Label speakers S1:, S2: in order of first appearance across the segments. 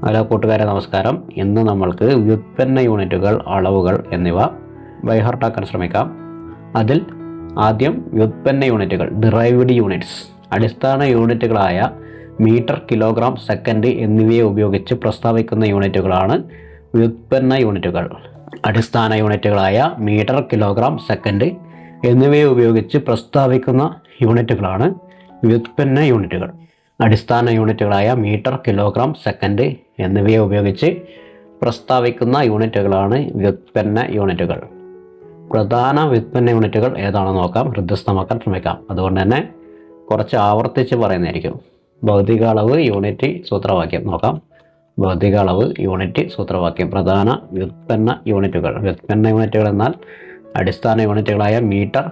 S1: Hello കൂട്ടുകാരെ, നമസ്കാരം. ഇന്ന് നമ്മൾക്ക് വ്യുത്പന്ന യൂണിറ്റുകൾ, അളവുകൾ എന്നിവ ബൈഹാർട്ടാക്കാൻ ശ്രമിക്കാം. അതിൽ ആദ്യം വ്യുത്പന്ന യൂണിറ്റുകൾ, ഡിറൈവ്ഡ് യൂണിറ്റ്സ്, അടിസ്ഥാന യൂണിറ്റുകളായ മീറ്റർ, കിലോഗ്രാം, സെക്കൻഡ് എന്നിവയെ ഉപയോഗിച്ച് പ്രസ്താവിക്കുന്ന യൂണിറ്റുകളാണ് വ്യുത്പന്ന യൂണിറ്റുകൾ. അടിസ്ഥാന യൂണിറ്റുകളായ മീറ്റർ, കിലോഗ്രാം, സെക്കൻഡ് എന്നിവയെ ഉപയോഗിച്ച് പ്രസ്താവിക്കുന്ന യൂണിറ്റുകളാണ് വ്യുത്പന്ന യൂണിറ്റുകൾ. അടിസ്ഥാന യൂണിറ്റുകളായ മീറ്റർ, കിലോഗ്രാം, സെക്കൻഡ് എന്നിവയെ ഉപയോഗിച്ച് പ്രസ്താവിക്കുന്ന യൂണിറ്റുകളാണ് വ്യുത്പന്ന യൂണിറ്റുകൾ. പ്രധാന വ്യുത്പന്ന യൂണിറ്റുകൾ ഏതാണെന്ന് നോക്കാം, ഹൃദയസ്ഥമാക്കാൻ ശ്രമിക്കാം. അതുകൊണ്ട് തന്നെ കുറച്ച് ആവർത്തിച്ച് പറയുന്നതായിരിക്കും. ഭൗതിക അളവ് യൂണിറ്റ് സൂത്രവാക്യം നോക്കാം. ഭൗതിക അളവ് യൂണിറ്റ് സൂത്രവാക്യം. പ്രധാന വ്യുത്പന്ന യൂണിറ്റുകൾ. വ്യുത്പന്ന യൂണിറ്റുകൾ എന്നാൽ അടിസ്ഥാന യൂണിറ്റുകളായ മീറ്റർ,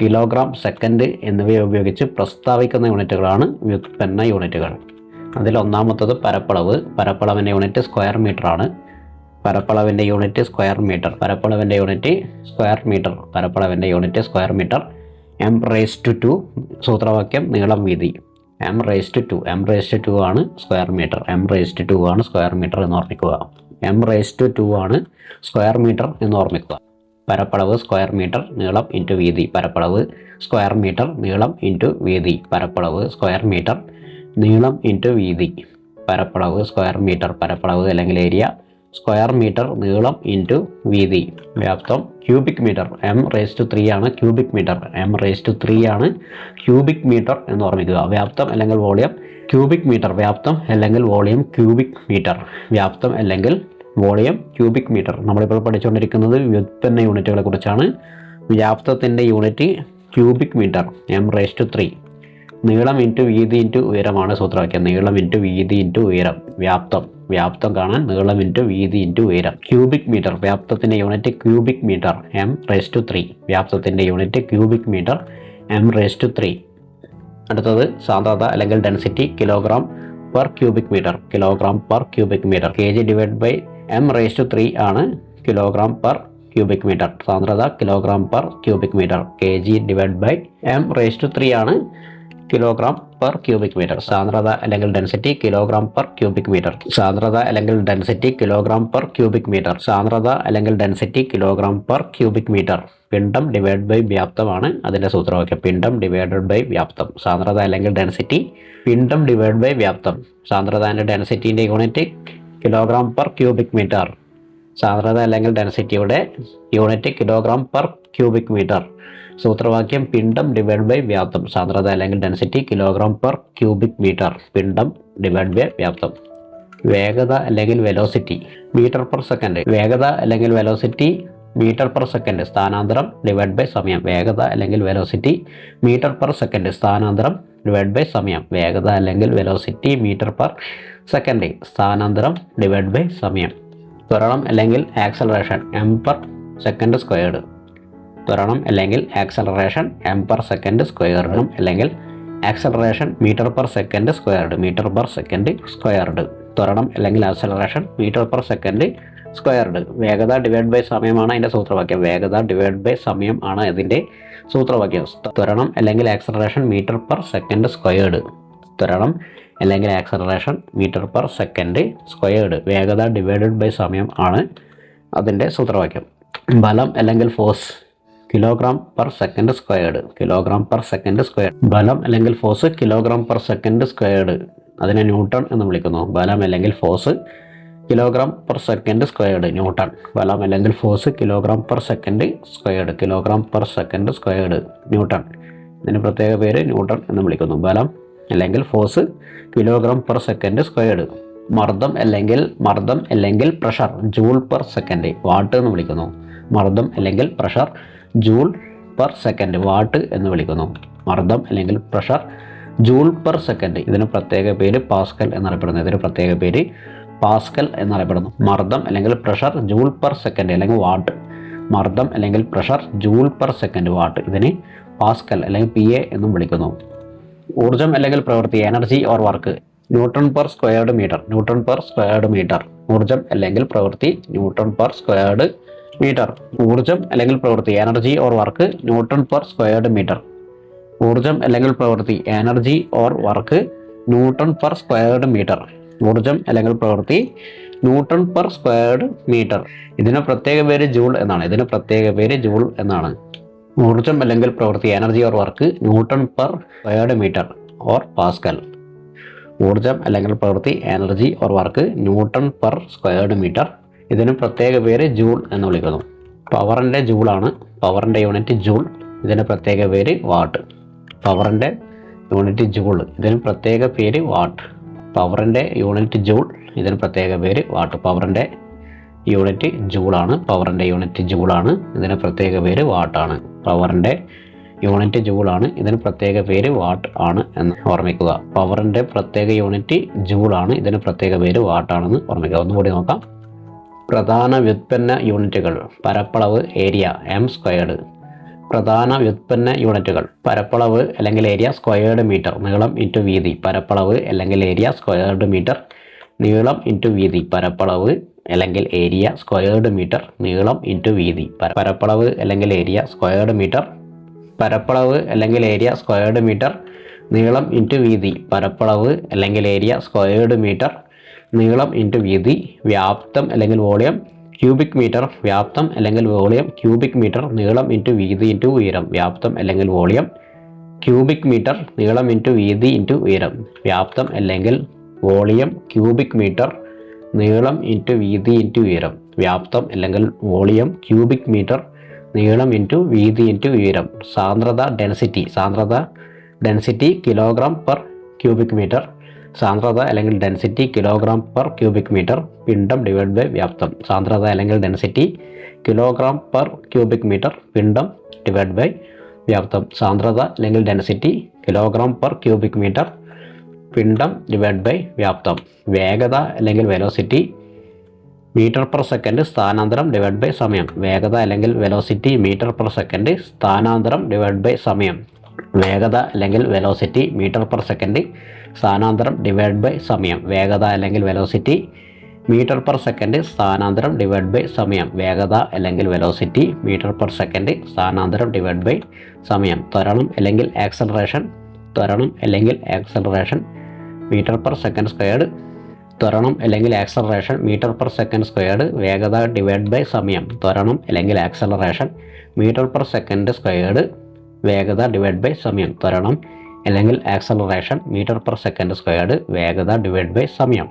S1: കിലോഗ്രാം, സെക്കൻഡ് എന്നിവയെ ഉപയോഗിച്ച് പ്രസ്താവിക്കുന്ന യൂണിറ്റുകളാണ് വ്യുത്പന്ന യൂണിറ്റുകൾ. അതിൽ ഒന്നാമത്തത് പരപ്പളവ്. പരപ്പളവിൻ്റെ യൂണിറ്റ് സ്ക്വയർ മീറ്റർ ആണ്. പരപ്പളവിൻ്റെ യൂണിറ്റ് സ്ക്വയർ മീറ്റർ. പരപ്പളവിൻ്റെ യൂണിറ്റ് സ്ക്വയർ മീറ്റർ. പരപ്പളവിൻ്റെ യൂണിറ്റ് സ്ക്വയർ മീറ്റർ. m⁻², സൂത്രവാക്യം നീളം വീതി. m⁻². ആണ് സ്ക്വയർ മീറ്റർ. m⁻² ആണ് സ്ക്വയർ മീറ്റർ എന്ന് ഓർമ്മിക്കുക. m⁻² ആണ് സ്ക്വയർ മീറ്റർ എന്ന് ഓർമ്മിക്കുക. പരപ്പളവ് സ്ക്വയർ മീറ്റർ, നീളം ഇൻറ്റു വീതി. പരപ്പളവ് സ്ക്വയർ മീറ്റർ, നീളം ഇൻറ്റു വീതി. പരപ്പളവ് സ്ക്വയർ മീറ്റർ, നീളം ഇൻറ്റു വീതി. പരപ്പളവ് സ്ക്വയർ മീറ്റർ. പരപ്പളവ് അല്ലെങ്കിൽ ഏരിയ സ്ക്വയർ മീറ്റർ, നീളം ഇൻറ്റു വീതി. വ്യാപ്തം ക്യൂബിക് മീറ്റർ. m⁻³ ആണ് ക്യൂബിക് മീറ്റർ. m⁻³ ആണ് ക്യൂബിക് മീറ്റർ എന്ന് ഓർമ്മിക്കുക. വ്യാപ്തം അല്ലെങ്കിൽ വോളിയം ക്യൂബിക് മീറ്റർ. വ്യാപ്തം അല്ലെങ്കിൽ വോളിയം ക്യൂബിക് മീറ്റർ. വ്യാപ്തം അല്ലെങ്കിൽ വോളിയം ക്യൂബിക് മീറ്റർ. നമ്മളിപ്പോൾ പഠിച്ചുകൊണ്ടിരിക്കുന്നത് വ്യുത്പന്ന യൂണിറ്റുകളെ കുറിച്ചാണ്. വ്യാപ്തത്തിൻ്റെ യൂണിറ്റ് ക്യൂബിക് മീറ്റർ, m⁻³. നീളം ഇൻറ്റു വീതി ഇൻറ്റു ഉയരമാണ് സൂത്രവാക്യം. നീളം ഇൻറ്റു വീതി ഇൻറ്റു ഉയരം. വ്യാപ്തം കാണാൻ നീളം ഇൻറ്റു വീതി ഇൻറ്റു ഉയരം. Cubic metre. വ്യാപ്തത്തിൻ്റെ യൂണിറ്റ് ക്യൂബിക് മീറ്റർ, m⁻³. വ്യാപ്തത്തിൻ്റെ യൂണിറ്റ് ക്യൂബിക് മീറ്റർ, m⁻³. അടുത്തത് സാന്ദ്രത അല്ലെങ്കിൽ density, kilogram per cubic metre. Kilogram per cubic metre. kg/m⁻³ ആണ് കിലോഗ്രാം പെർ ക്യൂബിക് മീറ്റർ. സാന്ദ്രത kilogram per cubic metre. kg/m⁻³ ആണ് കിലോഗ്രാം പെർ ക്യൂബിക് മീറ്റർ. സാന്ദ്രത അല്ലെങ്കിൽ density kilogram per cubic metre. സാന്ദ്രത അല്ലെങ്കിൽ density kilogram per cubic metre. സാന്ദ്രത അല്ലെങ്കിൽ density kilogram per cubic metre. പിണ്ഡം ഡിവൈഡ് ബൈ വ്യാപ്തമാണ് അതിൻ്റെ സൂത്രവാക്യം. പിണ്ഡം ഡിവൈഡഡ് ബൈ വ്യാപ്തം. സാന്ദ്രത അല്ലെങ്കിൽ ഡെൻസിറ്റി പിണ്ഡം ഡിവൈഡ് ബൈ വ്യാപ്തം. സാന്ദ്രത ആൻഡ് ഡെൻസിറ്റിൻ്റെ unit kilogram per cubic metre. സാന്ദ്രത അല്ലെങ്കിൽ ഡെൻസിറ്റിയുടെ unit kilogram per cubic metre. സൂത്രവാക്യം പിണ്ഡം ഡിവൈഡ് ബൈ വ്യാപ്തം. സാന്ദ്രത അല്ലെങ്കിൽ density kilogram per cubic metre. പിണ്ഡം ഡിവൈഡ് ബൈ വ്യാപ്തം. വേഗത അല്ലെങ്കിൽ വെലോസിറ്റി, മീറ്റർ പെർ സെക്കൻഡ്. വേഗത അല്ലെങ്കിൽ വെലോസിറ്റി മീറ്റർ പെർ സെക്കൻഡ്. സ്ഥാനാന്തരം ഡിവൈഡ് ബൈ സമയം. വേഗത അല്ലെങ്കിൽ വെലോസിറ്റി മീറ്റർ പെർ സെക്കൻഡ്. സ്ഥാനാന്തരം ഡിവൈഡ് ബൈ സമയം. വേഗത അല്ലെങ്കിൽ വെലോസിറ്റി മീറ്റർ പെർ സെക്കൻഡ്. സ്ഥാനാന്തരം ഡിവൈഡ് ബൈ സമയം. ത്വരണം അല്ലെങ്കിൽ ആക്സലറേഷൻ m/s². ത്വരണം അല്ലെങ്കിൽ ആക്സലറേഷൻ m/s². അല്ലെങ്കിൽ acceleration metre per second squared. Metre per second squared. ത്വരണം അല്ലെങ്കിൽ acceleration metre per second squared. വേഗത ഡിവൈഡ് ബൈ സമയമാണ് അതിൻ്റെ സൂത്രവാക്യം. വേഗത ഡിവൈഡ് ബൈ സമയം ആണ് ഇതിൻ്റെ സൂത്രവാക്യം. ത്വരണം അല്ലെങ്കിൽ acceleration metre per second squared. ത്വരണം അല്ലെങ്കിൽ acceleration metre per second squared. വേഗത ഡിവൈഡഡ് ബൈ സമയം ആണ് അതിൻ്റെ സൂത്രവാക്യം. ബലം അല്ലെങ്കിൽ force kilogram per second squared. Kilogram per second squared. ബലം അല്ലെങ്കിൽ force kilogram per second squared. അതിനെ ന്യൂട്ടൺ എന്ന് വിളിക്കുന്നു. ബലം അല്ലെങ്കിൽ force kilogram per second squared, newton. ബലം അല്ലെങ്കിൽ force kilogram per second squared. Kilogram per second squared, newton. ഇതിന് പ്രത്യേക പേര് ന്യൂട്ടൺ എന്ന് വിളിക്കുന്നു. ബലം അല്ലെങ്കിൽ force kilogram per second squared. മർദ്ദം അല്ലെങ്കിൽ pressure joule per second, what എന്ന് വിളിക്കുന്നു. മർദ്ദം അല്ലെങ്കിൽ pressure joule per second, what എന്ന് വിളിക്കുന്നു. മർദ്ദം അല്ലെങ്കിൽ പ്രഷർ ജൂൾ പെർ സെക്കൻഡ്. ഇതിന് പ്രത്യേക പേര് പാസ്കൽ എന്നറിയപ്പെടുന്നു. ഇതിന് പ്രത്യേക പേര് പാസ്കൽ എന്നറിയപ്പെടുന്നു. മർദ്ദം അല്ലെങ്കിൽ പ്രഷർ ജൂൾ പെർ സെക്കൻഡ് അല്ലെങ്കിൽ വാട്ട്. മർദ്ദം അല്ലെങ്കിൽ pressure joule per second, watt. ഇതിന് പാസ്കൽ അല്ലെങ്കിൽ PA എന്നും വിളിക്കുന്നു. ഊർജം അല്ലെങ്കിൽ പ്രവൃത്തി, energy or work, newton per squared metre. Newton per squared metre. ഊർജം അല്ലെങ്കിൽ പ്രവൃത്തി ന്യൂട്ടൺ പെർ സ്ക്വയർഡ് മീറ്റർ. ഊർജം അല്ലെങ്കിൽ പ്രവൃത്തി, energy or work, newton per squared metre. ഊർജം അല്ലെങ്കിൽ പ്രവൃത്തി, energy or work, newton per squared metre. ഊർജം അല്ലെങ്കിൽ പ്രവൃത്തി ന്യൂട്ടൺ പെർ സ്ക്വയർഡ് മീറ്റർ. ഇതിന് പ്രത്യേക പേര് ജൂൾ എന്നാണ്. ഊർജം അല്ലെങ്കിൽ പ്രവൃത്തി energy or work newton per squared metre or pascal. ഊർജം അല്ലെങ്കിൽ പ്രവൃത്തി energy or work newton per squared metre. ഇതിന് പ്രത്യേക പേര് ജൂൾ എന്ന് വിളിക്കുന്നു. പവറിൻ്റെ ജൂളാണ്, പവറിൻ്റെ യൂണിറ്റ് ജൂൾ. ഇതിന് പ്രത്യേക പേര് വാട്ട്. പവറിൻ്റെ യൂണിറ്റ് ജൂൾ, ഇതിന് പ്രത്യേക പേര് വാട്ട്. പവറിൻ്റെ യൂണിറ്റ് ജൂൾ, ഇതിന് പ്രത്യേക പേര് വാട്ട്. പവറിൻ്റെ യൂണിറ്റ് ജൂളാണ്, ഇതിന് പ്രത്യേക പേര് വാട്ടാണ്. പവറിൻ്റെ യൂണിറ്റ് ജൂളാണ്, ഇതിന് പ്രത്യേക പേര് വാട്ട് ആണ് എന്ന് ഓർമ്മിക്കുക. പവറിൻ്റെ പ്രത്യേക യൂണിറ്റ് ജൂളാണ്, ഇതിന് പ്രത്യേക പേര് വാട്ടാണെന്ന് ഓർമ്മിക്കുക. ഒന്നുകൂടി നോക്കാം. പ്രധാന വ്യുത്പന്ന യൂണിറ്റുകൾ പരപ്പളവ് ഏരിയ എം സ്ക്വയർഡ്. പ്രധാന വ്യുത്പന്ന യൂണിറ്റുകൾ പരപ്പളവ് അല്ലെങ്കിൽ ഏരിയ സ്ക്വയർഡ് മീറ്റർ നീളം ഇൻറ്റു വീതി. പരപ്പളവ് അല്ലെങ്കിൽ ഏരിയ സ്ക്വയർഡ് മീറ്റർ നീളം ഇൻറ്റു വീതി. പരപ്പളവ് അല്ലെങ്കിൽ ഏരിയ സ്ക്വയർഡ് മീറ്റർ നീളം ഇൻറ്റു വീതി. പരപ്പളവ് അല്ലെങ്കിൽ ഏരിയ സ്ക്വയർഡ് മീറ്റർ, പരപ്പളവ് അല്ലെങ്കിൽ ഏരിയ സ്ക്വയർഡ് മീറ്റർ നീളം ഇൻറ്റു വീതി. പരപ്പളവ് അല്ലെങ്കിൽ ഏരിയ സ്ക്വയർഡ് മീറ്റർ നീളം ഇൻറ്റു വീതി. വ്യാപ്തം അല്ലെങ്കിൽ വോളിയം ക്യൂബിക് മീറ്റർ. വ്യാപ്തം അല്ലെങ്കിൽ വോളിയം ക്യൂബിക് മീറ്റർ നീളം ഇൻറ്റു വീതി ഇൻറ്റു ഉയരം. വ്യാപ്തം അല്ലെങ്കിൽ വോളിയം ക്യൂബിക് മീറ്റർ നീളം ഇൻറ്റു വീതി ഇൻറ്റു ഉയരം. വ്യാപ്തം അല്ലെങ്കിൽ വോളിയം ക്യൂബിക് മീറ്റർ നീളം ഇൻറ്റു വീതി ഇൻറ്റു ഉയരം. വ്യാപ്തം അല്ലെങ്കിൽ വോളിയം ക്യൂബിക് മീറ്റർ നീളം ഇൻറ്റു വീതി ഇൻറ്റു ഉയരം. സാന്ദ്രത density kilogram per cubic metre. സാന്ദ്രത അല്ലെങ്കിൽ density kilogram per cubic metre. പിണ്ഡം ഡിവൈഡ് ബൈ വ്യാപ്തം. സാന്ദ്രത അല്ലെങ്കിൽ density kilogram per cubic metre. പിണ്ഡം ഡിവൈഡ് ബൈ വ്യാപ്തം. സാന്ദ്രത അല്ലെങ്കിൽ density kilogram per cubic metre. പിണ്ഡം ഡിവൈഡ് ബൈ വ്യാപ്തം. വേഗത അല്ലെങ്കിൽ വെലോസിറ്റി മീറ്റർ പെർ സെക്കൻഡ് സ്ഥാനാന്തരം ഡിവൈഡ് ബൈ സമയം. വേഗത അല്ലെങ്കിൽ വെലോസിറ്റി മീറ്റർ പെർ സെക്കൻഡ് സ്ഥാനാന്തരം ഡിവൈഡ് ബൈ സമയം. വേഗത അല്ലെങ്കിൽ വെലോസിറ്റി മീറ്റർ പെർ സെക്കൻഡ് സ്ഥാനാന്തരം ഡിവൈഡ് ബൈ സമയം. വേഗത അല്ലെങ്കിൽ വെലോസിറ്റി മീറ്റർ പെർ സെക്കൻഡ് സ്ഥാനാന്തരം ഡിവൈഡ് ബൈ സമയം. വേഗത അല്ലെങ്കിൽ വെലോസിറ്റി മീറ്റർ പെർ സെക്കൻഡ് സ്ഥാനാന്തരം ഡിവൈഡ് ബൈ സമയം. ത്വരണം അല്ലെങ്കിൽ acceleration metre per second squared. ത്വരണം അല്ലെങ്കിൽ acceleration metre per second squared. വേഗത ഡിവൈഡ് ബൈ സമയം. ത്വരണം അല്ലെങ്കിൽ acceleration metre per second squared. വേഗത ഡിവൈഡ് ബൈ സമയം. ത്വരണം അല്ലെങ്കിൽ acceleration metre per second squared. വേഗത ഡിവൈഡ് ബൈ സമയം.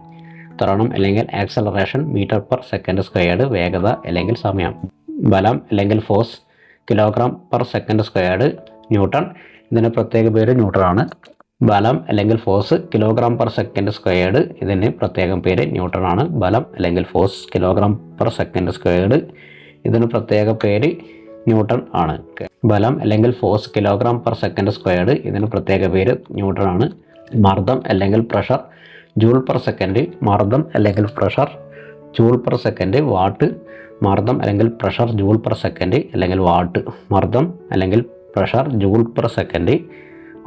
S1: ത്വരണം അല്ലെങ്കിൽ acceleration metre per second squared. വേഗത അല്ലെങ്കിൽ സമയം. ബലം അല്ലെങ്കിൽ force kilogram per second squared newton. ഇതിന് പ്രത്യേക പേര് ന്യൂട്ടൺ. ബലം അല്ലെങ്കിൽ force kilogram per second squared. ഇതിന് പ്രത്യേകം പേര് ന്യൂട്ടൺ ആണ്. ബലം അല്ലെങ്കിൽ force kilogram per second squared. ഇതിന് പ്രത്യേക പേര് ന്യൂട്ടൺ ആണ്. ബലം അല്ലെങ്കിൽ force kilogram per second squared. ഇതിന് പ്രത്യേക പേര് ന്യൂട്ടൺ ആണ്. മർദ്ദം അല്ലെങ്കിൽ പ്രഷർ ജൂൾ പെർ സെക്കൻഡ്. മർദ്ദം അല്ലെങ്കിൽ pressure joule per second what. മർദ്ദം അല്ലെങ്കിൽ പ്രഷർ ജൂൾ പെർ സെക്കൻഡ് അല്ലെങ്കിൽ വാട്ട്. മർദ്ദം അല്ലെങ്കിൽ pressure joule per second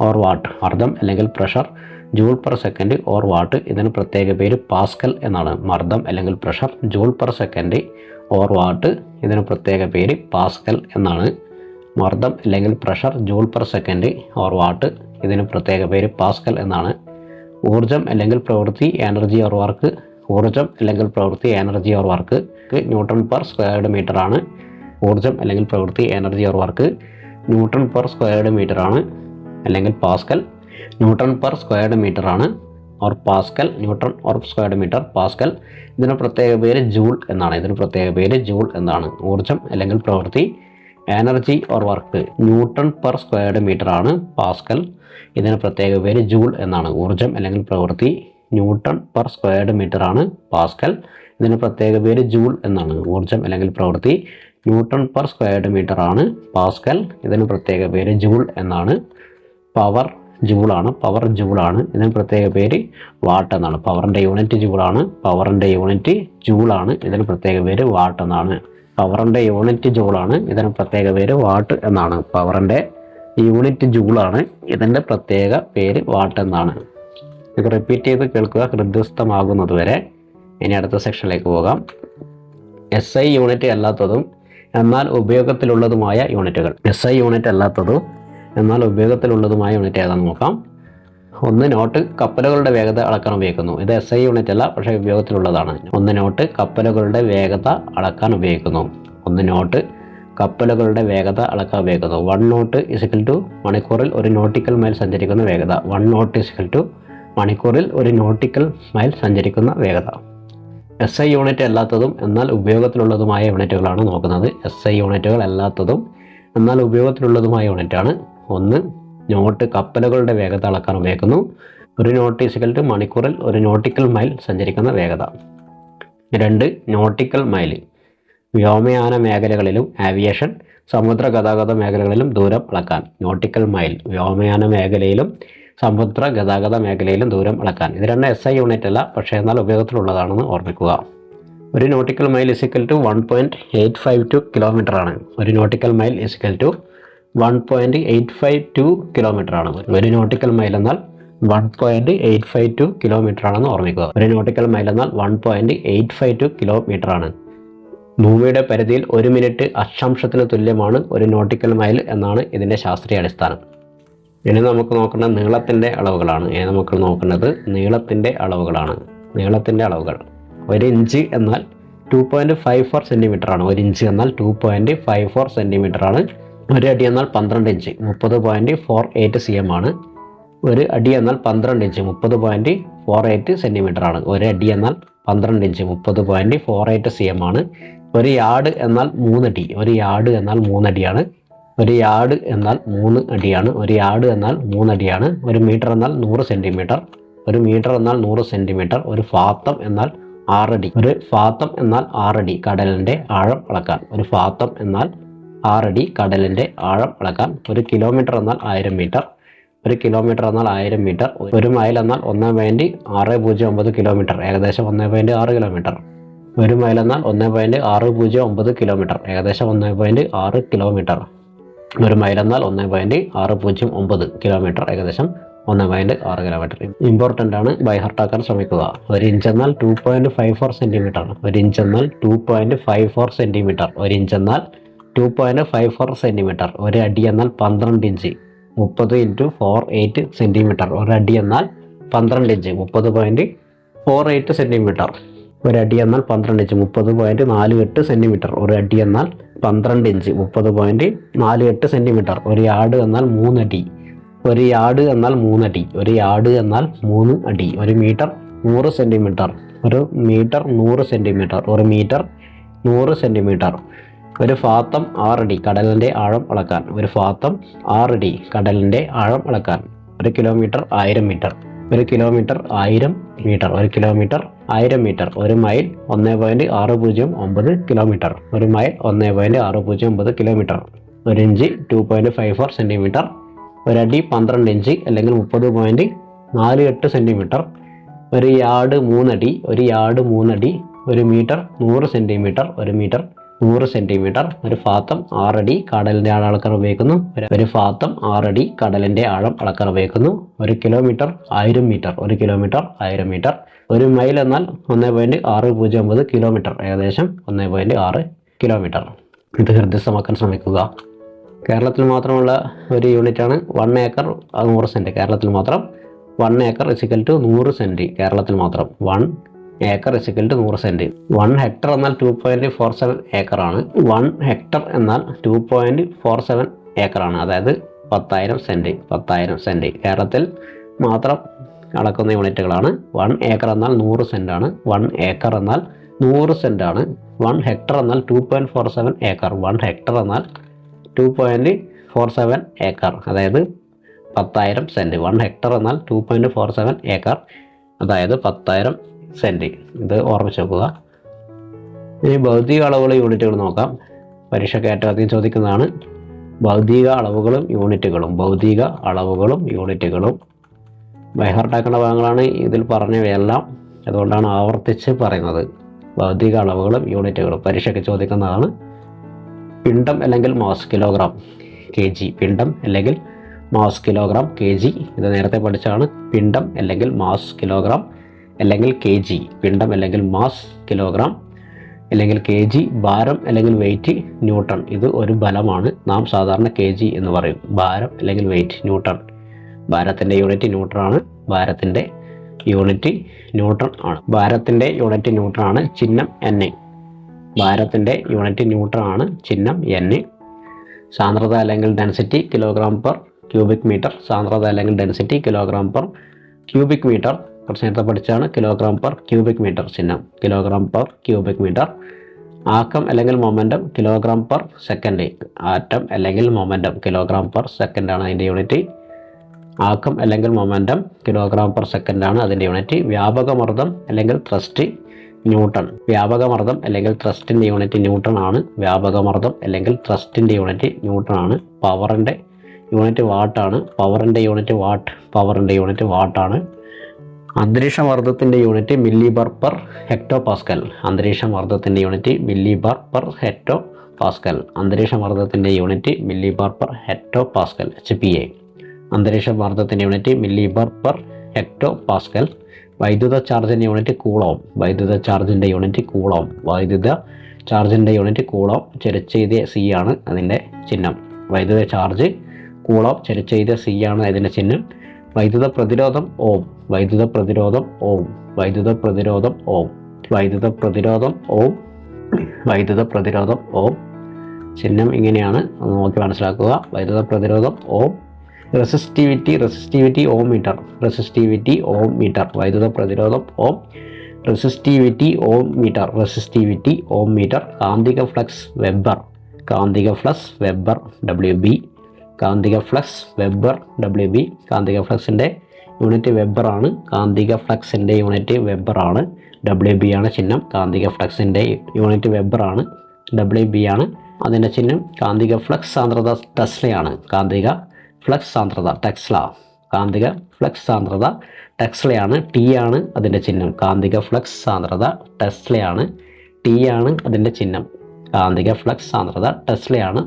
S1: or what. മർദ്ദം അല്ലെങ്കിൽ pressure joule per second or what. ഇതിന് പ്രത്യേക പേര് പാസ്കൽ എന്നാണ്. മർദ്ദം അല്ലെങ്കിൽ pressure joule per second or what. ഇതിന് പ്രത്യേക പേര് പാസ്കൽ എന്നാണ്. മർദ്ദം അല്ലെങ്കിൽ pressure joule per second or what. ഇതിന് പ്രത്യേക പേര് പാസ്കൽ എന്നാണ്. ഊർജം അല്ലെങ്കിൽ പ്രവൃത്തി എനർജി ഓർ വർക്ക്. ഊർജം അല്ലെങ്കിൽ പ്രവൃത്തി energy or work newton per squared metre ആണ്. ഊർജം അല്ലെങ്കിൽ പ്രവൃത്തി energy or work newton per squared metre ആണ് അല്ലെങ്കിൽ pascal. Newton per squared metre ആണ് or pascal. Newton or squared metre pascal. ഇതിന് പ്രത്യേക പേര് ജൂൾ എന്നാണ്. ഊർജം അല്ലെങ്കിൽ പ്രവൃത്തി energy or work newton per squared metre ആണ് പാസ്കൽ. ഇതിന് പ്രത്യേക പേര് ജൂൾ എന്നാണ്. ഊർജം അല്ലെങ്കിൽ പ്രവൃത്തി ന്യൂട്ടൺ പെർ സ്ക്വയർഡ് മീറ്റർ ആണ് പാസ്കൽ. ഇതിന് പ്രത്യേക പേര് ജൂൾ എന്നാണ്. ഊർജം അല്ലെങ്കിൽ പ്രവൃത്തി ന്യൂട്ടൺ പെർ സ്ക്വയർഡ് മീറ്റർ ആണ് പാസ്കൽ. ഇതിന് പ്രത്യേക പേര് ജൂൾ എന്നാണ്. പവർ ജൂളാണ്. ഇതിന് പ്രത്യേക പേര് വാട്ട് എന്നാണ്. പവറിൻ്റെ യൂണിറ്റ് ജൂളാണ്. ഇതിന് പ്രത്യേക പേര് വാട്ട് എന്നാണ്. പവറിൻ്റെ യൂണിറ്റ് ജൂളാണ്. ഇതിന് പ്രത്യേക പേര് വാട്ട് എന്നാണ്. പവറിൻ്റെ യൂണിറ്റ് ജൂളാണ്. ഇതിൻ്റെ പ്രത്യേക പേര് വാട്ട് എന്നാണ്. ഇത് റിപ്പീറ്റ് ചെയ്ത് കേൾക്കുക ഹൃദയസ്ഥമാകുന്നത് വരെ. ഇനി അടുത്ത സെക്ഷനിലേക്ക് പോകാം. SI യൂണിറ്റ് അല്ലാത്തതും എന്നാൽ ഉപയോഗത്തിലുള്ളതുമായ യൂണിറ്റുകൾ. SI യൂണിറ്റ് അല്ലാത്തതും എന്നാൽ ഉപയോഗത്തിലുള്ളതുമായ യൂണിറ്റ് ഏതാണെന്ന് നോക്കാം. 1 നോട്ട് കപ്പലുകളുടെ വേഗത അളക്കാൻ ഉപയോഗിക്കുന്നു. ഇത് SI യൂണിറ്റ് അല്ല, പക്ഷേ ഉപയോഗത്തിലുള്ളതാണ്. 1 നോട്ട് കപ്പലുകളുടെ വേഗത അളക്കാൻ ഉപയോഗിക്കുന്നു. 1 നോട്ട് കപ്പലുകളുടെ വേഗത അളക്കാൻ ഉപയോഗിക്കുന്നു. 1 നോട്ട് ഇസിക്കൽ ടു മണിക്കൂറിൽ 1 നോട്ടിക്കൽ മൈൽ സഞ്ചരിക്കുന്ന വേഗത. 1 നോട്ട് ഇസിക്കൽ ടു മണിക്കൂറിൽ 1 നോട്ടിക്കൽ മൈൽ സഞ്ചരിക്കുന്ന വേഗത. SI യൂണിറ്റ് അല്ലാത്തതും എന്നാൽ ഉപയോഗത്തിലുള്ളതുമായ യൂണിറ്റുകളാണ് നോക്കുന്നത്. SI യൂണിറ്റുകൾ അല്ലാത്തതും എന്നാൽ ഉപയോഗത്തിലുള്ളതുമായ യൂണിറ്റാണ്. 1 നോട്ട് കപ്പലുകളുടെ വേഗത അളക്കാൻ ഉപയോഗിക്കുന്നു. 1 നോട്ട് ഇസിക്കൽ ടു മണിക്കൂറിൽ 1 നോട്ടിക്കൽ മൈൽ സഞ്ചരിക്കുന്ന വേഗത. 2 നോട്ടിക്കൽ മൈൽ വ്യോമയാന മേഖലകളിലും ആവിയേഷൻ സമുദ്ര ഗതാഗത മേഖലകളിലും ദൂരം അളക്കാൻ. നോട്ടിക്കൽ മൈൽ വ്യോമയാന മേഖലയിലും സമുദ്ര ഗതാഗത മേഖലയിലും ദൂരം അളക്കാൻ. ഇത് 2 SI യൂണിറ്റ് അല്ല, പക്ഷേ എന്നാൽ ഉപയോഗത്തിലുള്ളതാണെന്ന് ഓർമ്മിക്കുക. 1 nautical mile is equal to 1.852 kilometre ആണ്. 1 nautical mile is equal to 1.852 kilometre ആണ്. 1 നോട്ടിക്കൽ മൈൽ എന്നാൽ 1.852 കിലോമീറ്റർ ആണെന്ന് ഓർമ്മിക്കുക. 1 നോട്ടിക്കൽ മൈൽ എന്നാൽ 1.852 കിലോമീറ്റർ ആണ്. ഭൂമിയുടെ പരിധിയിൽ 1 മിനിറ്റ് അക്ഷാംശത്തിന് തുല്യമാണ് 1 നോട്ടിക്കൽ മൈൽ എന്നാണ് ഇതിൻ്റെ ശാസ്ത്രീയ അടിസ്ഥാനം. ഇനി നമുക്ക് നോക്കേണ്ടത് നീളത്തിൻ്റെ അളവുകളാണ്. നീളത്തിൻ്റെ അളവുകൾ. 1 ഇഞ്ച് എന്നാൽ 2.54 സെൻറ്റിമീറ്റർ ആണ്. 1 ഇഞ്ച് എന്നാൽ 2.54 സെൻറ്റിമീറ്റർ ആണ്. 1 അടി എന്നാൽ 12 ഇഞ്ച് 30.48 cm ആണ്. 1 അടി എന്നാൽ 12 ഇഞ്ച് 30.48 സെൻറ്റിമീറ്റർ ആണ്. 1 അടി എന്നാൽ 12 ഇഞ്ച് 30.48 cm ആണ്. 1 യാർഡ് എന്നാൽ 3 അടി. 1 യാർഡ് എന്നാൽ 3 അടിയാണ്. 1 യാർഡ് എന്നാൽ 3 അടിയാണ്. 1 യാർഡ് എന്നാൽ 3 അടിയാണ്. 1 മീറ്റർ എന്നാൽ 100 സെൻറ്റിമീറ്റർ. 1 മീറ്റർ എന്നാൽ 100 സെൻറ്റിമീറ്റർ. 1 ഫാത്തം എന്നാൽ 6 അടി. 1 ഫാത്തം എന്നാൽ 6 അടി കടലിൻ്റെ ആഴം അളക്കാൻ. 1 ഫാത്തം എന്നാൽ 6 അടി കടലിൻ്റെ ആഴം അളക്കാൻ. 1 കിലോമീറ്റർ എന്നാൽ 1000 മീറ്റർ. 1 കിലോമീറ്റർ എന്നാൽ 1000 മീറ്റർ. 1 മൈൽ എന്നാൽ 1.609 കിലോമീറ്റർ, ഏകദേശം 1.6 കിലോമീറ്റർ. 1 മൈൽ എന്നാൽ 1.609 കിലോമീറ്റർ, ഏകദേശം 1.6 കിലോമീറ്റർ. 1 മൈൽ എന്നാൽ 1.609 കിലോമീറ്റർ, ഏകദേശം 1.6 കിലോമീറ്റർ. ഇമ്പോർട്ടൻ്റ് ആണ്, ബൈ ഹാർട്ടാക്കാൻ ശ്രമിക്കുക. 1 ഇഞ്ച് എന്നാൽ 2.54 സെൻറ്റിമീറ്റർ. 1 ഇഞ്ച് എന്നാൽ 2.54 സെൻറ്റിമീറ്റർ. 1 ഇഞ്ച് എന്നാൽ 2.54 സെൻറ്റിമീറ്റർ. 1 അടി എന്നാൽ 12 ഇഞ്ച് 30 × 48 സെൻറ്റിമീറ്റർ. 1 അടി എന്നാൽ 12 ഇഞ്ച് 30.48 സെൻറ്റിമീറ്റർ. 1 അടി എന്നാൽ 12 ഇഞ്ച് 30.48 സെൻറ്റിമീറ്റർ. 1 അടി എന്നാൽ 12 ഇഞ്ച് 30.48 സെൻറ്റിമീറ്റർ. 1 യാർഡ് എന്നാൽ 3 അടി. 1 യാർഡ് എന്നാൽ 3 അടി. 1 യാർഡ് എന്നാൽ 3 അടി. 1 metre 100 centimetre. 1 metre 100 centimetre. 1 metre 100 centimetre. 1 fathom 6 അടി കടലിൻ്റെ ആഴം അളക്കാൻ. 1 ഫാത്തം 6 അടി കടലിൻ്റെ ആഴം അളക്കാൻ. 1 kilometre 1000 metre. 1 kilometre 1000 metre. 1 kilometre 1000 metre. 1 mile 1.609 kilometre. 1 mile 1.609 kilometre. 1 inch 2.54 centimetre. 1 അടി 12 ഇഞ്ച് അല്ലെങ്കിൽ 30.48 സെൻറ്റിമീറ്റർ. 1 യാർഡ് 3 അടി. 1 യാർഡ് 3 അടി. 1 metre 100 centimetre. 1 metre 100 centimetre. 1 fathom 6 അടി കടലിൻ്റെ ആഴം അളക്കാൻ ഉപയോഗിക്കുന്നു. 1 ഫാത്തം 6 അടി കടലിൻ്റെ ആഴം അളക്കാൻ ഉപയോഗിക്കുന്നു. 1 kilometre 1000 metre. 1 kilometre 1000 metre. 1 mile എന്നാൽ 1.609 കിലോമീറ്റർ, ഏകദേശം 1.6 കിലോമീറ്റർ. ഇത് ഹൃദയസ്ഥമാക്കാൻ ശ്രമിക്കുക. കേരളത്തിൽ മാത്രമുള്ള ഒരു യൂണിറ്റാണ് 1 ഏക്കർ 100 സെൻറ്റ്. കേരളത്തിൽ മാത്രം 1 ഏക്കർ ഇസിക്കൽ ടു 100 സെൻറ്റ്. കേരളത്തിൽ മാത്രം 1 acre is equal to 100 cent. 1 hectare എന്നാൽ 2.47 ഏക്കറാണ്. 1 ഹെക്ടർ എന്നാൽ 2.47 ഏക്കറാണ്, അതായത് 10,000 സെൻറ്റ്. 10,000 സെൻറ്റ് കേരളത്തിൽ മാത്രം അളക്കുന്ന യൂണിറ്റുകളാണ്. 1 ഏക്കർ എന്നാൽ 100 സെൻറ്റാണ്. 1 ഏക്കർ എന്നാൽ 100 സെൻറ്റാണ്. 1 ഹെക്ടർ എന്നാൽ 2.47 ഏക്കർ. 1 ഹെക്ടർ എന്നാൽ 2.47 ഏക്കർ, അതായത് 10,000 സെൻറ്റ്. 1 ഹെക്ടർ എന്നാൽ 2.47 ഏക്കർ, അതായത് 10,000 സെൻറ്റ്. ഇത് ഓർമ്മിച്ച് വെക്കുക. ഇനി ഭൗതിക അളവുകൾ യൂണിറ്റുകൾ നോക്കാം. പരീക്ഷയ്ക്ക് ഏറ്റവും അധികം ചോദിക്കുന്നതാണ് ഭൗതിക അളവുകളും യൂണിറ്റുകളും. ഭൗതിക അളവുകളും യൂണിറ്റുകളും ബൈഹാർട്ടാക്കേണ്ട ഭാഗങ്ങളാണ് ഇതിൽ പറഞ്ഞവയെല്ലാം, അതുകൊണ്ടാണ് ആവർത്തിച്ച് പറയുന്നത്. ഭൗതിക അളവുകളും യൂണിറ്റുകളും പരീക്ഷയ്ക്ക് ചോദിക്കുന്നതാണ്. പിണ്ഡം അല്ലെങ്കിൽ മാസ് കിലോഗ്രാം kg. പിണ്ഡം അല്ലെങ്കിൽ മാസ് കിലോഗ്രാം kg. ഇത് നേരത്തെ പഠിച്ചാണ്. പിണ്ഡം അല്ലെങ്കിൽ മാസ് കിലോഗ്രാം അല്ലെങ്കിൽ kg. പിണ്ഡം അല്ലെങ്കിൽ മാസ് കിലോഗ്രാം അല്ലെങ്കിൽ kg. ഭാരം അല്ലെങ്കിൽ വെയിറ്റ് ന്യൂട്ടൺ. ഇത് ഒരു ബലമാണ്, നാം സാധാരണ kg എന്ന് പറയും. ഭാരം അല്ലെങ്കിൽ വെയിറ്റ് ന്യൂട്ടൺ. ഭാരത്തിൻ്റെ യൂണിറ്റ് ന്യൂട്ടൺ ആണ്. ഭാരത്തിൻ്റെ യൂണിറ്റ് ന്യൂട്ടൺ ആണ്. ഭാരത്തിൻ്റെ യൂണിറ്റ് ന്യൂട്ടൺ ആണ്. ചിഹ്നം N. ഭാരത്തിൻ്റെ യൂണിറ്റ് ന്യൂട്ടൺ ആണ്. ചിഹ്നം N. സാന്ദ്രത അല്ലെങ്കിൽ density kilogram per cubic metre. സാന്ദ്രത അല്ലെങ്കിൽ density kilogram per cubic metre. കുറച്ച് നേരത്തെ പഠിച്ചാണ്. കിലോഗ്രാം പെർ ക്യൂബിക് മീറ്റർ ചിഹ്നം കിലോഗ്രാം പെർ ക്യൂബിക് മീറ്റർ. ആക്കം അല്ലെങ്കിൽ മൊമെൻറ്റം കിലോഗ്രാം പെർ സെക്കൻഡ്. ആറ്റം അല്ലെങ്കിൽ മൊമെൻറ്റം കിലോഗ്രാം പെർ സെക്കൻഡ് ആണ് അതിൻ്റെ യൂണിറ്റ്. ആക്കം അല്ലെങ്കിൽ മൊമെൻറ്റം കിലോഗ്രാം പെർ സെക്കൻഡ് ആണ് അതിൻ്റെ യൂണിറ്റ്. വ്യാപകമർദ്ദം അല്ലെങ്കിൽ ത്രസ്റ്റ് ന്യൂട്ടൺ. വ്യാപകമർദ്ദം അല്ലെങ്കിൽ ത്രസ്റ്റിൻ്റെ യൂണിറ്റ് ന്യൂട്ടൺ ആണ്. വ്യാപകമർദ്ദം അല്ലെങ്കിൽ ത്രസ്റ്റിൻ്റെ യൂണിറ്റ് ന്യൂട്ടൺ ആണ്. പവറിൻ്റെ യൂണിറ്റ് വാട്ടാണ്. പവറിൻ്റെ യൂണിറ്റ് വാട്ട്. പവറിൻ്റെ യൂണിറ്റ് വാട്ടാണ്. അന്തരീക്ഷമർദ്ദത്തിൻ്റെ unit millibar per hectopascal. അന്തരീക്ഷമർദ്ദത്തിൻ്റെ unit millibar per hectopascal. അന്തരീക്ഷമർദ്ദത്തിൻ്റെ unit millibar per hectopascal HPa. അന്തരീക്ഷമർദ്ദത്തിൻ്റെ unit millibar per hectopascal. വൈദ്യുത ചാർജിൻ്റെ യൂണിറ്റ് കൂളോം. വൈദ്യുത ചാർജിൻ്റെ യൂണിറ്റ് കൂളോം. വൈദ്യുത ചാർജിൻ്റെ യൂണിറ്റ് കൂളോം. ചെരിച്ചെഴുതിയ C ആണ് അതിൻ്റെ ചിഹ്നം. വൈദ്യുത ചാർജ് കൂളോം. ചെരിച്ചെഴുതിയ C ആണ് അതിൻ്റെ ചിഹ്നം. വൈദ്യുത പ്രതിരോധം ഓം. വൈദ്യുത പ്രതിരോധം ഓം. വൈദ്യുത പ്രതിരോധം ഓം. വൈദ്യുത പ്രതിരോധം ഓം. വൈദ്യുത പ്രതിരോധം ഓം. ചിഹ്നം ഇങ്ങനെയാണ്, നോക്കി മനസ്സിലാക്കുക. വൈദ്യുത പ്രതിരോധം ഓം. റെസിസ്റ്റിവിറ്റി ഓം മീറ്റർ. റെസിസ്റ്റിവിറ്റി ഓം മീറ്റർ. വൈദ്യുത പ്രതിരോധം ഓം. റെസിസ്റ്റിവിറ്റി ഓം മീറ്റർ. റെസിസ്റ്റിവിറ്റി ഓം മീറ്റർ. കാന്തിക ഫ്ലക്സ് വെബർ. കാന്തിക ഫ്ലക്സ് വെബർ WB. കാന്തിക ഫ്ലക്സ് വെബർ WB. കാന്തിക ഫ്ലക്സിൻ്റെ യൂണിറ്റ് വെബർ ആണ്. കാന്തിക ഫ്ലക്സിൻ്റെ യൂണിറ്റ് വെബർ ആണ്. WB ആണ് ചിഹ്നം. കാന്തിക ഫ്ലക്സിൻ്റെ യൂണിറ്റ് വെബർ ആണ്. WB ആണ് അതിൻ്റെ ചിഹ്നം. കാന്തിക ഫ്ലക്സ് സാന്ദ്രത ടെസ്ലയാണ്. കാന്തിക ഫ്ലക്സ് സാന്ദ്രത ടെസ്ല. കാന്തിക ഫ്ലക്സ് സാന്ദ്രത ടെസ്ലയാണ്. T ആണ് അതിൻ്റെ ചിഹ്നം. കാന്തിക ഫ്ലക്സ് സാന്ദ്രത ടെസ്ലയാണ്. T ആണ് അതിൻ്റെ ചിഹ്നം. കാന്തിക ഫ്ലക്സ് സാന്ദ്രത ടെസ്ലയാണ്.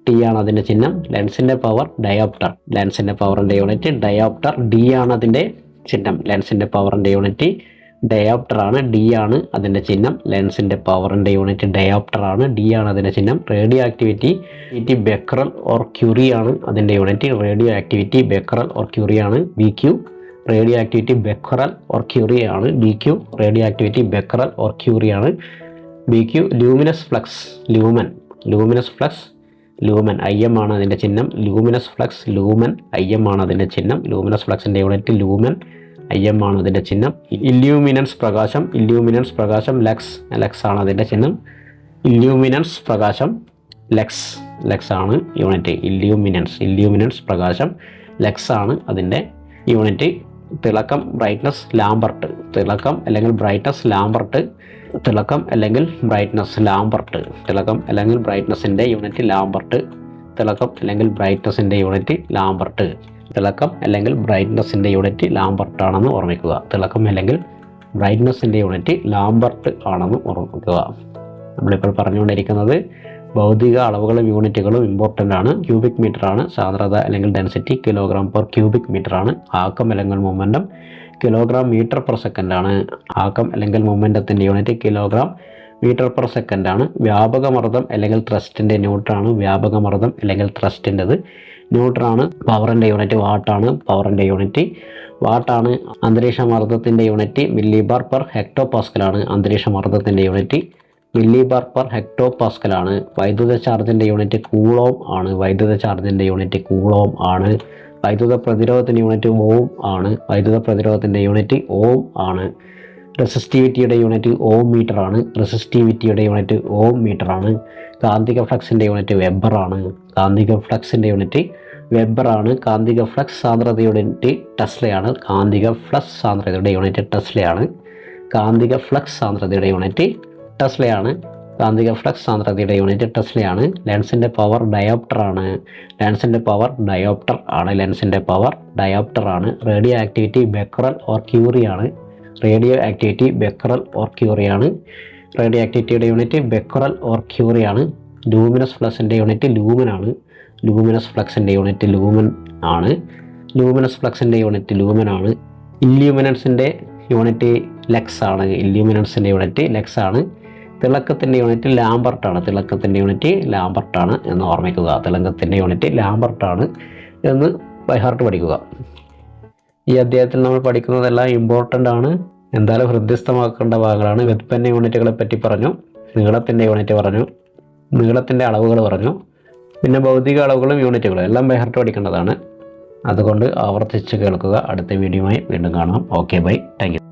S1: T ആണ് അതിൻ്റെ ചിഹ്നം. ലെൻസിൻ്റെ പവർ ഡയോപ്റ്റർ. ലെൻസിൻ്റെ പവറിൻ്റെ യൂണിറ്റ് ഡയോപ്റ്റർ. D ആണ് അതിൻ്റെ ചിഹ്നം. ലെൻസിൻ്റെ പവറിൻ്റെ യൂണിറ്റ് ഡയോപ്റ്റർ ആണ്. D ആണ് അതിൻ്റെ ചിഹ്നം. ലെൻസിൻ്റെ പവറിൻ്റെ യൂണിറ്റ് ഡയോപ്റ്റർ ആണ്. D ആണ് അതിൻ്റെ ചിഹ്നം. Radioactivity becquerel or curie ആണ് അതിൻ്റെ യൂണിറ്റ്. Radioactivity becquerel or curie ആണ് BQ. Radioactivity becquerel or curie ആണ് BQ. Radioactivity becquerel or curie ആണ് BQ. Luminous flux lumen. Luminous flux lumen IM ആണ് അതിൻ്റെ ചിഹ്നം. ലൂമിനസ് ഫ്ലക്സ് ലൂമൻ IM ആണ് അതിൻ്റെ ചിഹ്നം. ലൂമിനസ് ഫ്ലക്സിൻ്റെ യൂണിറ്റ് ലൂമൻ IM ആണ് അതിൻ്റെ ചിഹ്നം. ഇല്യൂമിനൻസ് പ്രകാശം. ഇല്യൂമിനൻസ് പ്രകാശം ലക്സ് ആണ് അതിൻ്റെ ചിഹ്നം. ഇല്യൂമിനൻസ് പ്രകാശം ലക്സ് ആണ് യൂണിറ്റ്. ഇല്യൂമിനൻസ് പ്രകാശം ലക്സ് ആണ് അതിൻ്റെ യൂണിറ്റ്. തിളക്കം ബ്രൈറ്റ്നസ് ലാംബർട്ട്. തിളക്കം അല്ലെങ്കിൽ ബ്രൈറ്റ്നസ് ലാംബർട്ട്. തിളക്കം അല്ലെങ്കിൽ ബ്രൈറ്റ്നസ് ലാംബർട്ട്. തിളക്കം അല്ലെങ്കിൽ ബ്രൈറ്റ്നസിൻ്റെ യൂണിറ്റ് ലാംബർട്ട്. തിളക്കം അല്ലെങ്കിൽ ബ്രൈറ്റ്നസിൻ്റെ യൂണിറ്റ് ലാംബർട്ട്. തിളക്കം അല്ലെങ്കിൽ ബ്രൈറ്റ്നസിൻ്റെ യൂണിറ്റ് ലാംബർട്ട് ആണെന്ന് ഓർമ്മിക്കുക. തിളക്കം അല്ലെങ്കിൽ ബ്രൈറ്റ്നസിൻ്റെ യൂണിറ്റ് ലാംബർട്ട് ആണെന്ന് ഓർമ്മിക്കുക. നമ്മളിപ്പോൾ പറഞ്ഞുകൊണ്ടിരിക്കുന്നത് ഭൗതിക അളവുകളും യൂണിറ്റുകളും ഇമ്പോർട്ടൻ്റ് ആണ്. ക്യൂബിക് മീറ്റർ ആണ്. സാന്ദ്രത അല്ലെങ്കിൽ density kilogram per cubic metre ആണ്. ആക്കം അല്ലെങ്കിൽ momentum kilogram metre per second ആണ്. ആക്കം അല്ലെങ്കിൽ മൊമെൻറ്റത്തിൻ്റെ unit kilogram metre per second ആണ്. വ്യാപകമർദ്ദം അല്ലെങ്കിൽ ത്രസ്റ്റിൻ്റെ ന്യൂട്ടറാണ്. വ്യാപകമർദ്ദം അല്ലെങ്കിൽ ത്രസ്റ്റിൻ്റെത് ന്യൂട്ടറാണ്. പവറിൻ്റെ യൂണിറ്റ് വാട്ടാണ്. പവറിൻ്റെ യൂണിറ്റ് വാട്ടാണ്. അന്തരീക്ഷമർദ്ദത്തിൻ്റെ യൂണിറ്റ് മില്ലി ബാർ പെർ ഹെക്ടോ പാസ്കലാണ്. അന്തരീക്ഷമർദ്ദത്തിൻ്റെ യൂണിറ്റ് മില്ലി ബാർ പെർ ഹെക്ടോ പാസ്കലാണ്. വൈദ്യുത ചാർജിൻ്റെ യൂണിറ്റ് കൂളോം ആണ്. വൈദ്യുത ചാർജിൻ്റെ യൂണിറ്റ് കൂളോം ആണ്. വൈദ്യുത പ്രതിരോധത്തിൻ്റെ യൂണിറ്റ് ഓം ആണ്. വൈദ്യുത പ്രതിരോധത്തിൻ്റെ യൂണിറ്റ് ഓം ആണ്. റെസിസ്റ്റിവിറ്റിയുടെ യൂണിറ്റ് ഓം മീറ്റർ ആണ്. റെസിസ്റ്റിവിറ്റിയുടെ യൂണിറ്റ് ഓം മീറ്റർ ആണ്. കാന്തിക ഫ്ലക്സിൻ്റെ യൂണിറ്റ് വെബർ ആണ്. കാന്തിക ഫ്ലക്സിൻ്റെ യൂണിറ്റ് വെബർ ആണ്. കാന്തിക ഫ്ലക്സ് സാന്ദ്രതയുടെ യൂണിറ്റ് ടെസ്ലയാണ്. കാന്തിക ഫ്ലക്സ് സാന്ദ്രതയുടെ യൂണിറ്റ് ടെസ്ലയാണ്. കാന്തിക ഫ്ലക്സ് സാന്ദ്രതയുടെ യൂണിറ്റ് ടെസ്ലയാണ്. കാന്തിക ഫ്ലക്സ് സാന്ദ്രതയുടെ യൂണിറ്റ് ടെസ്ലയാണ്. ലെൻസിൻ്റെ പവർ ഡയോപ്റ്റർ ആണ്. ലെൻസിൻ്റെ പവർ ഡയോപ്റ്റർ ആണ്. ലെൻസിൻ്റെ പവർ ഡയോപ്റ്റർ ആണ്. Radioactivity becquerel or curie ആണ്. Radioactivity becquerel or curie ആണ്. റേഡിയോ ആക്ടിവിറ്റിയുടെ യൂണിറ്റ് ബെക്കറൽ ഓർ ക്യൂറി ആണ്. ലൂമിനസ് ഫ്ലക്സിൻ്റെ യൂണിറ്റ് ലൂമൻ ആണ്. ലൂമിനസ് ഫ്ലക്സിൻ്റെ യൂണിറ്റ് ലൂമൻ ആണ്. ലൂമിനസ് ഫ്ലക്സിൻ്റെ യൂണിറ്റ് ലൂമൻ ആണ്. ഇല്യൂമിനൻസിൻ്റെ യൂണിറ്റ് ലക്സ് ആണ്. ഇല്യൂമിനൻസിൻ്റെ യൂണിറ്റ് ലക്സ് ആണ്. തിളക്കത്തിൻ്റെ യൂണിറ്റ് ലാംബർട്ടാണ്. തിളക്കത്തിൻ്റെ യൂണിറ്റ് ലാംബർട്ടാണ് എന്ന് ഓർമ്മിക്കുക. തിളക്കത്തിൻ്റെ യൂണിറ്റ് ലാംബർട്ടാണ് എന്ന് ബൈ ഹാർട്ട് പഠിക്കുക. ഈ അധ്യായത്തിൽ നമ്മൾ പഠിക്കുന്നതെല്ലാം ഇമ്പോർട്ടൻ്റ് ആണ്, എന്തായാലും ഹൃദ്യസ്ഥമാക്കേണ്ട ഭാഗങ്ങളാണ്. വ്യുത്പന്ന യൂണിറ്റുകളെ പറ്റി പറഞ്ഞു, നീളത്തിൻ്റെ യൂണിറ്റ് പറഞ്ഞു, നീളത്തിൻ്റെ അളവുകൾ പറഞ്ഞു, പിന്നെ ഭൗതിക അളവുകളും യൂണിറ്റുകളും എല്ലാം ബൈഹാർട്ട് പഠിക്കേണ്ടതാണ്. അതുകൊണ്ട് ആവർത്തിച്ച് കേൾക്കുക. അടുത്ത വീഡിയോയുമായി വീണ്ടും കാണാം. Okay bye, thank you.